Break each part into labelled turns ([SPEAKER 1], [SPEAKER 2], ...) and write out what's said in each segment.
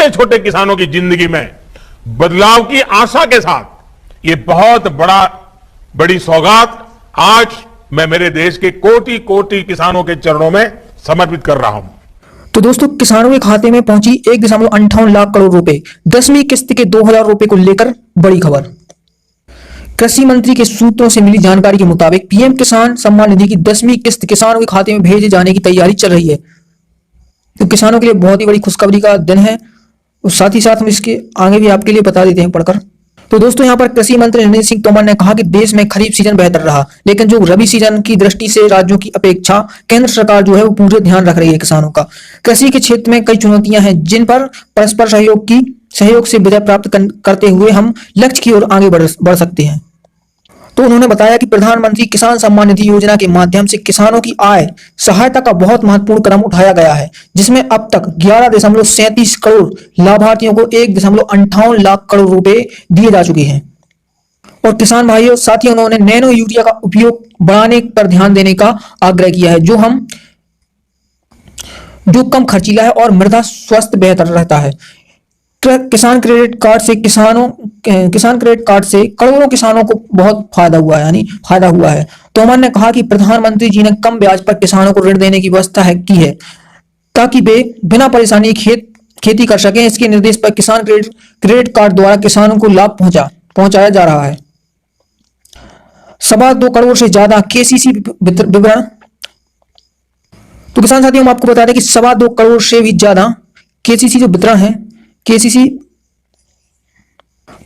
[SPEAKER 1] छोटे छोटे किसानों की जिंदगी में बदलाव की आशा के साथ ये बहुत बड़ी सौगात आज मैं मेरे देश के कोटि कोटि किसानों के चरणों में समर्पित कर रहा हूं।
[SPEAKER 2] तो दोस्तों, किसानों के खाते में पहुंची 1.58 लाख करोड़ रुपए, 10वीं किस्त के 2,000 रुपए को लेकर बड़ी खबर। कृषि मंत्री के सूत्रों से मिली जानकारी के मुताबिक पीएम किसान सम्मान निधि की 10वीं किस्त किसानों के खाते में भेजे जाने की तैयारी चल रही है। तो किसानों के लिए बहुत ही बड़ी खुशखबरी का दिन है और साथ ही साथ हम इसके आगे भी आपके लिए बता देते हैं पढ़कर। तो दोस्तों, यहाँ पर कृषि मंत्री नरेंद्र सिंह तोमर ने कहा कि देश में खरीफ सीजन बेहतर रहा, लेकिन जो रबी सीजन की दृष्टि से राज्यों की अपेक्षा केंद्र सरकार जो है वो पूरे ध्यान रख रही है किसानों का। कृषि के क्षेत्र में कई चुनौतियां हैं जिन पर परस्पर सहयोग से विजय प्राप्त करते हुए हम लक्ष्य की ओर आगे बढ़ सकते हैं। तो उन्होंने बताया कि प्रधानमंत्री किसान सम्मान निधि योजना के माध्यम से किसानों की आय सहायता का बहुत महत्वपूर्ण कदम उठाया गया है, जिसमें अब तक 11.37 करोड़ लाभार्थियों को 1.58 लाख करोड़ रुपए दिए जा चुके हैं। और किसान भाइयों, साथ ही उन्होंने नैनो यूरिया का उपयोग बढ़ाने पर ध्यान देने का आग्रह किया है, जो कम खर्चीला है और मृदा स्वास्थ्य बेहतर रहता है। किसान क्रेडिट कार्ड से करोड़ों किसानों को बहुत फायदा हुआ है। तोमर ने कहा कि प्रधानमंत्री जी ने कम ब्याज पर किसानों को ऋण देने की व्यवस्था की है ताकि वे बिना परेशानी खेती कर सकें। इसके निर्देश पर किसान क्रेडिट कार्ड द्वारा किसानों को लाभ पहुंचाया जा रहा है। 2.25 करोड़ से ज्यादा केसीसी विवरण। तो किसान साथियों, हम आपको बता दें कि 2.25 करोड़ से भी ज्यादा केसीसी जो वितरण है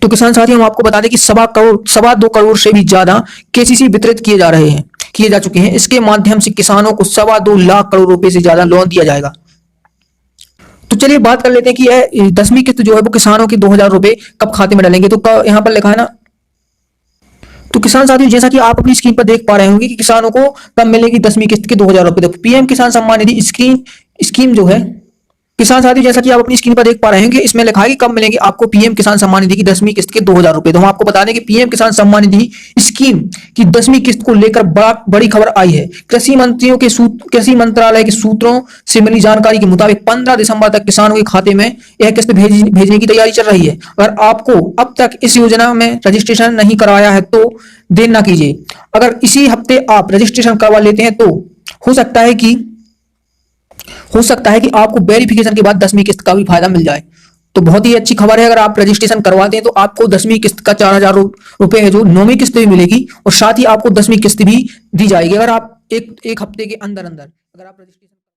[SPEAKER 2] तो किसान साथियों, हम आपको बता दें कि 2.25 करोड़ से भी ज्यादा केसीसी वितरित किए जा चुके हैं। इसके माध्यम से किसानों को 2.25 लाख करोड़ रुपए से ज्यादा लोन दिया जाएगा। तो चलिए बात कर लेते हैं कि यह 10वीं किस्त जो है वो किसानों के 2,000 रुपए कब खाते में डालेंगे। तो यहाँ पर लिखा है ना, तो किसान साथियों, जैसा कि आप अपनी स्क्रीन पर देख पा रहे होंगे कि किसानों को कब मिलेगी 10वीं किस्त के 2,000 रुपए। देखो, पीएम किसान सम्मान निधि स्कीम जो है, किसान साथी जैसा कि आप अपनी स्क्रीन पर देख पा रहे हैं कि इसमें लिखा है कि कब मिलेंगे आपको पीएम किसान सम्मान निधि की 10वीं किस्त के 2,000 रुपए। तो हम आपको बता दें कि पीएम किसान सम्मान निधि स्कीम की 10वीं किस्त को लेकर बड़ी खबर आई है। कृषि मंत्रालय के सूत्रों से मिली जानकारी के मुताबिक 15 दिसंबर तक किसानों के खाते में यह किस्त भेजने की तैयारी चल रही है। अगर आपको अब तक इस योजना में रजिस्ट्रेशन नहीं करवाया है तो देर ना कीजिए। अगर इसी हफ्ते आप रजिस्ट्रेशन करवा लेते हैं तो हो सकता है कि आपको वेरिफिकेशन के बाद 10वीं किस्त का भी फायदा मिल जाए। तो बहुत ही अच्छी खबर है। अगर आप रजिस्ट्रेशन करवाते हैं तो आपको 10वीं किस्त का 4,000 रुपए है जो 9वीं किस्त भी मिलेगी और साथ ही आपको 10वीं किस्त भी दी जाएगी अगर आप एक हफ्ते के अंदर अगर आप रजिस्ट्रेशन